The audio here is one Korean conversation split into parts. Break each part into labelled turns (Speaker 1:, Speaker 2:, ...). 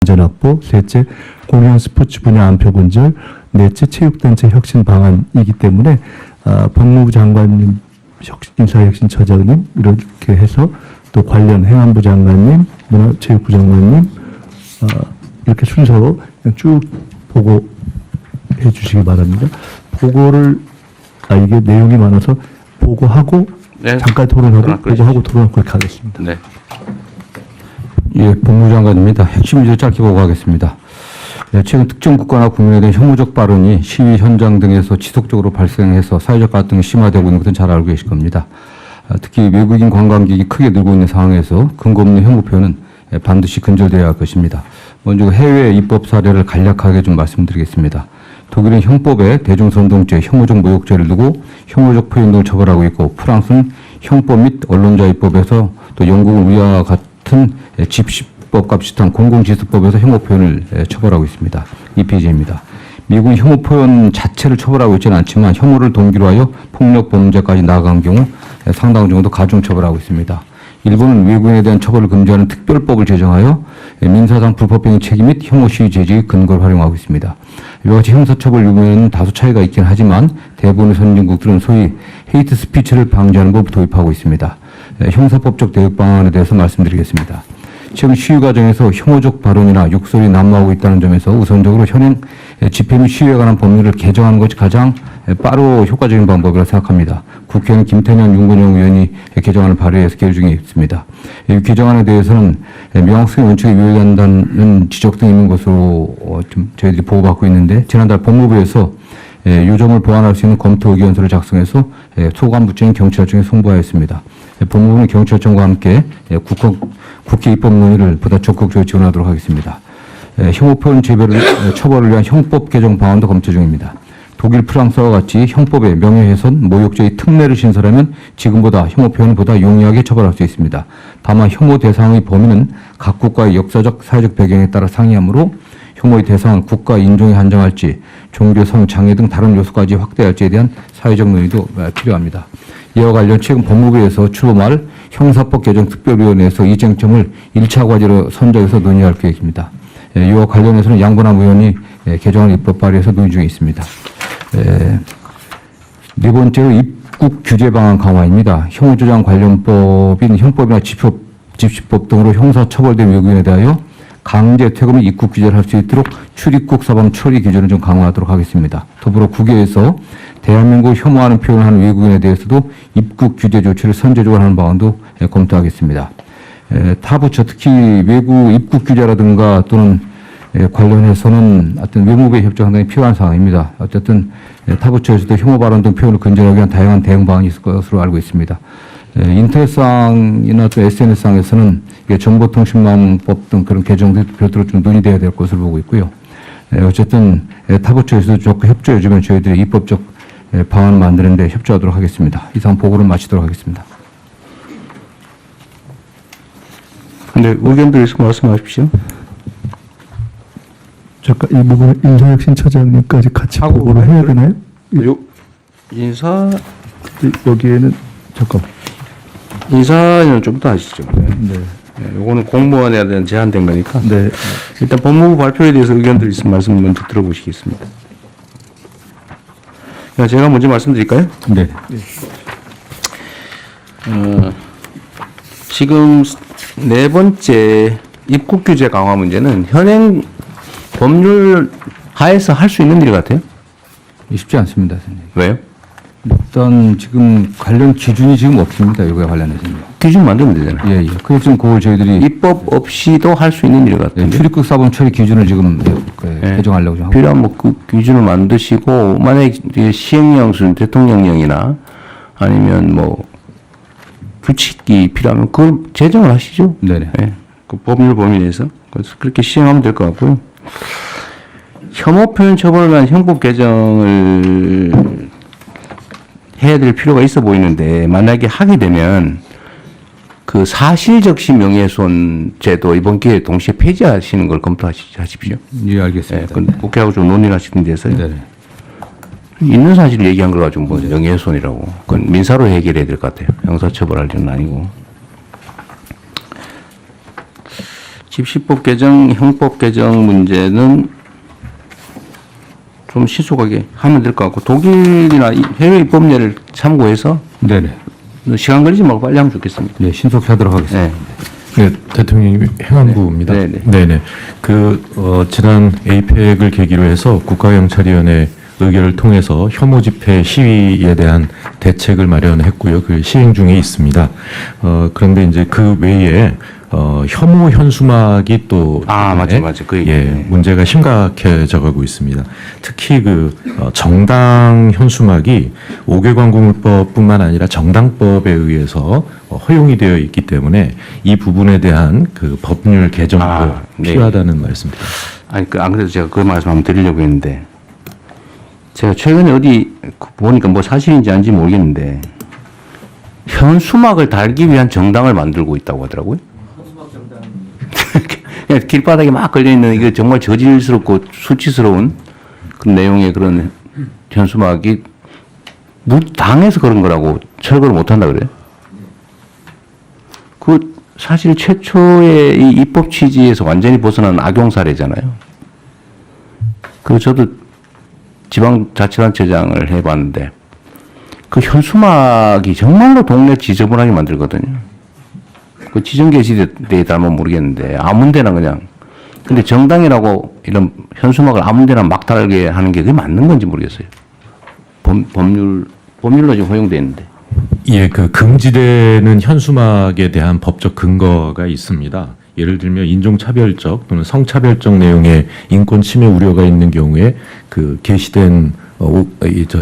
Speaker 1: 안전 확보, 셋째 공연 스포츠 분야 안표 근절, 넷째 체육단체 혁신 방안이기 때문에 법무부 장관님, 인사혁신처장님 이렇게 해서 또 관련 행안부 장관님, 문화체육부 장관님 이렇게 순서로 쭉 보고해 주시기 바랍니다. 보고를 이게 내용이 많아서 보고하고
Speaker 2: 네.
Speaker 1: 잠깐 토론하고 보고하고 토론하고 그렇게 하겠습니다.
Speaker 2: 네.
Speaker 3: 예, 법무부 장관입니다. 핵심 위주 짧게 보고하겠습니다. 예, 최근 특정 국가나 국민에 대한 혐오적 발언이 시위 현장 등에서 지속적으로 발생해서 사회적 갈등이 심화되고 있는 것은 잘 알고 계실 겁니다. 특히 외국인 관광객이 크게 늘고 있는 상황에서 근거 없는 혐오 표현은 반드시 근절되어야 할 것입니다. 먼저 해외 입법 사례를 간략하게 좀 말씀드리겠습니다. 독일은 형법에 대중선동죄, 혐오적 모욕죄를 두고 혐오적 표현 등을 처벌하고 있고, 프랑스는 형법 및 언론자 입법에서, 또 영국은 우리와 같은 집시법과 비슷한 공공지수법에서 혐오 표현을 처벌하고 있습니다. 2페이지입니다. 미국은 혐오 표현 자체를 처벌하고 있지는 않지만 혐오를 동기로 하여 폭력 범죄까지 나아간 경우 상당 정도 가중 처벌하고 있습니다. 일본은 외국인에 대한 처벌을 금지하는 특별법을 제정하여 민사상 불법행위 책임 및 혐오 시위 제지의 근거를 활용하고 있습니다. 이와 같이 형사처벌 유무에는 다소 차이가 있긴 하지만 대부분의 선진국들은 소위 헤이트 스피치를 방지하는 법을 도입하고 있습니다. 형사법적 대응 방안에 대해서 말씀드리겠습니다. 최근 시위 과정에서 혐오적 발언이나 욕설이 난무하고 있다는 점에서 우선적으로 현행 집회 및 시위에 관한 법률을 개정하는 것이 가장 빠르고 효과적인 방법이라고 생각합니다. 국회는 김태년, 윤건영 의원이 개정안을 발의해서 계류 중에 있습니다. 이 개정안에 대해서는 명확성의 원칙에 위배한다는 지적 등이 있는 것으로 좀 저희들이 보고받고 있는데, 지난달 법무부에서 요점을 보완할 수 있는 검토 의견서를 작성해서 소관부처인 경찰청에 송부하였습니다. 법무부는 경찰청과 함께 국회 입법 논의를 보다 적극적으로 지원하도록 하겠습니다. 혐오 표현 처벌을 위한 형법 개정 방안도 검토 중입니다. 독일, 프랑스와 같이 형법에 명예훼손, 모욕죄의 특례를 신설하면 지금보다 혐오 표현을 보다 용이하게 처벌할 수 있습니다. 다만 혐오 대상의 범위는 각 국가의 역사적, 사회적 배경에 따라 상이하므로 혐오의 대상은 국가 인종에 한정할지, 종교, 성, 장애 등 다른 요소까지 확대할지에 대한 사회적 논의도 필요합니다. 이와 관련 최근 법무부에서 추후 말 형사법 개정 특별위원회에서 이 쟁점을 1차 과제로 선정해서 논의할 계획입니다. 이와 관련해서는 양분함 의원이 개정안 입법 발의해서 논의 중에 있습니다. 네 번째로 입국 규제 방안 강화입니다. 혐오조장 관련법인 형법이나 집시법 등으로 형사처벌된 외국인에 대하여 강제 퇴거 및 입국 규제를 할 수 있도록 출입국 사범 처리 기준을 좀 강화하도록 하겠습니다. 더불어 국외에서 대한민국을 혐오하는 표현을 하는 외국인에 대해서도 입국 규제 조치를 선제적으로 하는 방안도 검토하겠습니다. 타 부처, 특히 외국 입국 규제라든가 또는 관련해서는 어떤 외무부의 협조가 상당히 필요한 상황입니다. 어쨌든 타 부처에서도 혐오 발언 등 표현을 근절하기 위한 다양한 대응 방안이 있을 것으로 알고 있습니다. 인터넷상이나 또 SNS상에서는 정보통신망법 등 그런 개정들이 별도로 좀 논의돼야 될 것으로 보고 있고요. 어쨌든 타 부처에서도 적극 협조해 주면 저희들이 입법적 방안을 만드는 데 협조하도록 하겠습니다. 이상 보고를 마치도록 하겠습니다.
Speaker 2: 네, 의견들 있으면 말씀하십시오.
Speaker 1: 잠깐 이 부분은 인사혁신처장님까지 같이 보고를 해야 되나요?
Speaker 2: 인사
Speaker 1: 여기에는 잠깐.
Speaker 2: 인사는 좀 더 하시죠.
Speaker 1: 네.
Speaker 2: 요거는 공무원에 대한 제한된 거니까.
Speaker 1: 네.
Speaker 2: 일단 법무부 발표에 대해서 의견들 있으면 말씀 먼저 들어보시겠습니다. 제가 먼저 말씀드릴까요?
Speaker 3: 네.
Speaker 2: 지금 네 번째 입국 규제 강화 문제는 현행 법률 하에서 할 수 있는 일 같아요.
Speaker 3: 쉽지 않습니다, 선생님.
Speaker 2: 왜요?
Speaker 3: 일단 지금 관련 기준이 지금 없습니다. 이거에 관련해서는.
Speaker 2: 기준 만들면 되잖아요.
Speaker 3: 예. 그래서 지금 그걸 저희들이
Speaker 2: 입법 없이도 할 수 있는 일 같아요.
Speaker 3: 출입국 사범 처리 기준을 지금 개정하려고 좀 하고.
Speaker 2: 필요한 그 기준을 만드시고, 만약에 시행령, 대통령령이나 아니면 규칙이 필요하면 그걸 제정을 하시죠.
Speaker 3: 네네.
Speaker 2: 네. 그 법률 범위 내에서. 그래서 그렇게 시행하면 될 것 같고요. 혐오 표현 처벌을 위한 형법 개정을 해야 될 필요가 있어 보이는데, 만약에 하게 되면 그 사실적시 명예훼손 제도 이번 기회에 동시에 폐지하시는 걸 검토하십시오.
Speaker 3: 예, 알겠습니다.
Speaker 2: 네, 국회하고 좀 논의를 하시는 데서요.
Speaker 3: 네네.
Speaker 2: 있는 사실을 얘기한 걸 가지고 명예훼손이라고. 그건 민사로 해결해야 될 것 같아요. 형사처벌할 일은 아니고. 집시법 개정, 형법 개정 문제는 좀 신속하게 하면 될 것 같고 독일이나 해외 입법례를 참고해서
Speaker 3: 네네.
Speaker 2: 시간 걸리지 말고 빨리 하면 좋겠습니다.
Speaker 3: 네, 신속히 하도록 하겠습니다.
Speaker 2: 네.
Speaker 4: 네, 대통령님 행안부입니다.
Speaker 2: 네, 네.
Speaker 4: 네네. 지난 에이펙을 계기로 해서 국가경찰위원회 의결을 통해서 혐오 집회 시위에 대한 대책을 마련했고요. 그 시행 중에 있습니다. 그런데 이제 그 외에 혐오 현수막이 또
Speaker 2: 맞아. 그 얘기.
Speaker 4: 예, 문제가 심각해져 가고 있습니다. 특히 정당 현수막이 5개 광고물법뿐만 아니라 정당법에 의해서 허용이 되어 있기 때문에 이 부분에 대한 그 법률 개정도
Speaker 2: 네.
Speaker 4: 필요하다는 말씀입니다.
Speaker 2: 아니, 안 그래도 제가 그 말씀 한번 드리려고 했는데, 제가 최근에 어디 보니까 뭐 사실인지 아닌지 모르겠는데, 현수막을 달기 위한 정당을 만들고 있다고 하더라고요. 그냥 길바닥에 막 걸려있는 이게 정말 저질스럽고 수치스러운 그 내용의 그런 현수막이 당해서 그런 거라고 철거를 못 한다 그래요. 그 사실 최초의 이 입법 취지에서 완전히 벗어난 악용 사례잖아요. 그 저도 지방자치단체장을 해봤는데 그 현수막이 정말로 동네 지저분하게 만들거든요. 그 지정 게시대에 따르면 모르겠는데 아무 데나 그냥. 근데 정당이라고 이런 현수막을 아무 데나 막 달게 하는 게 그게 맞는 건지 모르겠어요. 법률로 지금 허용돼 있는데.
Speaker 4: 예, 금지되는 현수막에 대한 법적 근거가 있습니다. 예를 들면 인종차별적 또는 성차별적 내용의 인권 침해 우려가 있는 경우에 그 게시된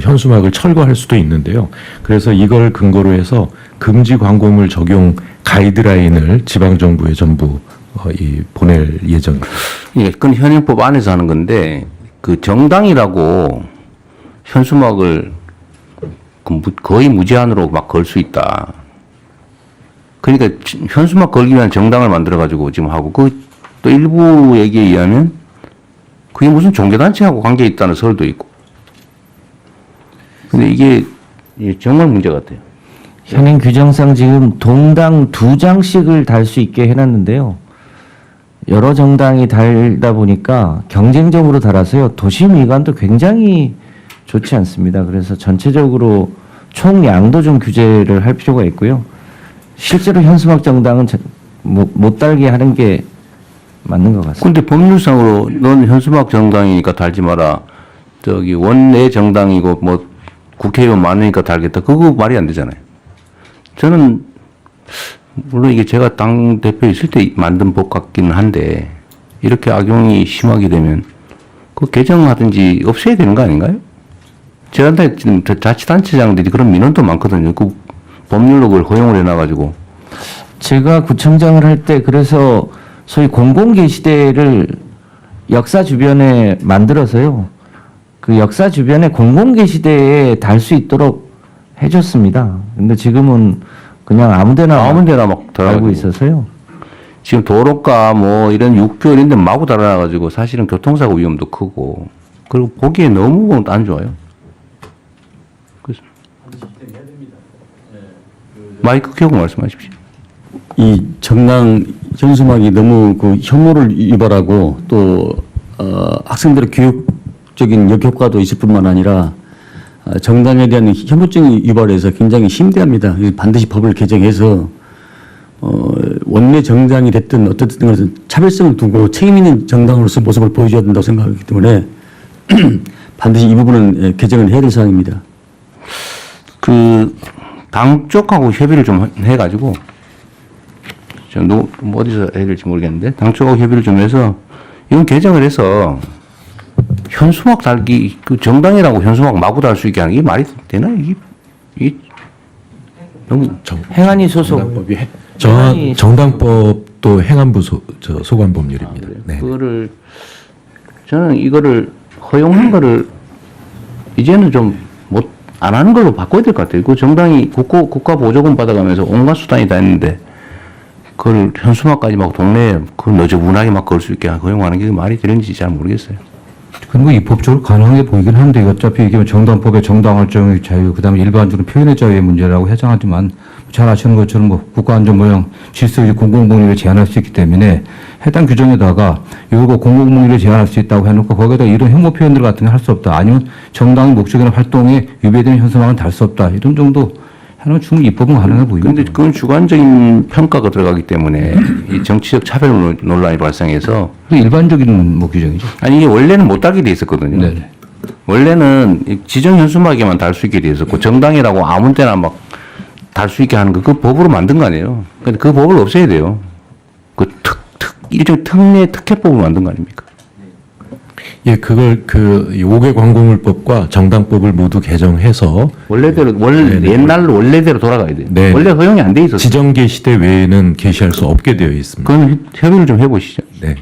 Speaker 4: 현수막을 철거할 수도 있는데요. 그래서 이걸 근거로 해서 금지 광고물 적용 가이드라인을 지방정부에 전부 보낼 예정입니다.
Speaker 2: 예, 그건 현행법 안에서 하는 건데 그 정당이라고 현수막을 거의 무제한으로 막 걸 수 있다. 그러니까 현수막 걸기 위한 정당을 만들어가지고 지금 하고 또 일부 얘기에 의하면 그게 무슨 종교단체하고 관계 있다는 설도 있고. 근데 이게 정말 문제 같아요.
Speaker 5: 현행 규정상 지금 동당 2장씩을 달 수 있게 해놨는데요. 여러 정당이 달다 보니까 경쟁적으로 달아서요. 도시 미관도 굉장히 좋지 않습니다. 그래서 전체적으로 총량도 좀 규제를 할 필요가 있고요. 실제로 현수막 정당은 못 달게 하는 게 맞는 것 같습니다.
Speaker 2: 근데 법률상으로 넌 현수막 정당이니까 달지 마라. 원내 정당이고 뭐 국회의원 많으니까 달겠다. 그거 말이 안 되잖아요. 저는 물론 이게 제가 당 대표 있을 때 만든 법 같기는 한데 이렇게 악용이 심하게 되면 그 개정하든지 없애야 되는 거 아닌가요? 저한테 지금 자치단체장들이 그런 민원도 많거든요. 그 법률로 그걸 허용을 해놔가지고.
Speaker 5: 제가 구청장을 할 때 그래서 소위 공공게시대를 역사 주변에 만들어서요. 그 역사 주변에 공공게시대에 달 수 있도록 해줬습니다. 근데 지금은 그냥 아무데나
Speaker 2: 막
Speaker 5: 달고 있어서요.
Speaker 2: 지금 도로가 뭐 이런 육교 이런 데 마구 달아놔가지고 사실은 교통사고 위험도 크고 그리고 보기에 너무 안 좋아요. 그래서 마이크 켜고 말씀하십시오.
Speaker 6: 이 정당 현수막이 너무 혐오를 유발하고 또 학생들의 교육적인 역효과도 있을 뿐만 아니라 정당에 대한 혐오증이 유발해서 굉장히 심대합니다. 반드시 법을 개정해서 원내 정당이 됐든 어떻든 것은 차별성을 두고 책임 있는 정당으로서 모습을 보여줘야 된다고 생각하기 때문에 반드시 이 부분은 개정을 해야 될 사항입니다.
Speaker 2: 당 쪽하고 협의를 좀 해가지고 어디서 해야 될지 모르겠는데 당 쪽하고 협의를 좀 해서 이건 개정을 해서 현수막 달기 정당이라고 현수막 마구 달 수 있게 하는 게 말이 되나 이게 너무
Speaker 5: 행안위 소속
Speaker 4: 정당법도 행안부 소관 법률입니다. 네.
Speaker 2: 그거를 저는 이거를 허용한 거를 이제는 좀 안 하는 걸로 바꿔야 될 것 같아요. 그 정당이 국가 보조금 받아가면서 온갖 수단이 다 했는데 그걸 현수막까지 막 동네에 그걸 너저분하게 막 걸 수 있게 허용하는 게 말이 되는지 잘 모르겠어요.
Speaker 3: 근데 입법적으로 가능해 보이긴 하는데 어차피 이게 정당법의 정당활동의 자유, 그다음에 일반적으로 표현의 자유의 문제라고 해장하지만 잘 아시는 것처럼 국가안전모양 질서유지 공공복리를 제한할 수 있기 때문에 해당 규정에다가 이거 공공무의를 제한할 수 있다고 해놓고 거기에다 이런 혐오 표현들 같은 거 할 수 없다. 아니면 정당의 목적이나 활동에 위배되는 현수막은 달 수 없다. 이런 정도 하면 충분히 입법은 가능해 보입니다.
Speaker 2: 그런데 그건 주관적인 평가가 들어가기 때문에 이 정치적 차별 논란이 발생해서
Speaker 3: 일반적인 뭐 규정이죠.
Speaker 2: 아니 이게 원래는 못 달게 돼 있었거든요.
Speaker 3: 네네.
Speaker 2: 원래는 이 지정 현수막에만 달 수 있게 돼 있었고 정당이라고 아무 때나 막 달 수 있게 하는 거 그 법으로 만든 거 아니에요. 근데 그 법을 없애야 돼요. 그 일종 특례 특혜법을 만든 거 아닙니까?
Speaker 4: 예, 그걸 그 5개 광고물법과 정당법을 모두 개정해서
Speaker 2: 원래대로
Speaker 4: 네네.
Speaker 2: 옛날로 원래대로 돌아가야 돼요.
Speaker 4: 네.
Speaker 2: 원래 허용이 안 돼 있었어요.
Speaker 4: 지정 게시대 외에는 게시할 수 없게 되어 있습니다.
Speaker 2: 그건 협의를 좀 해보시죠.
Speaker 4: 네.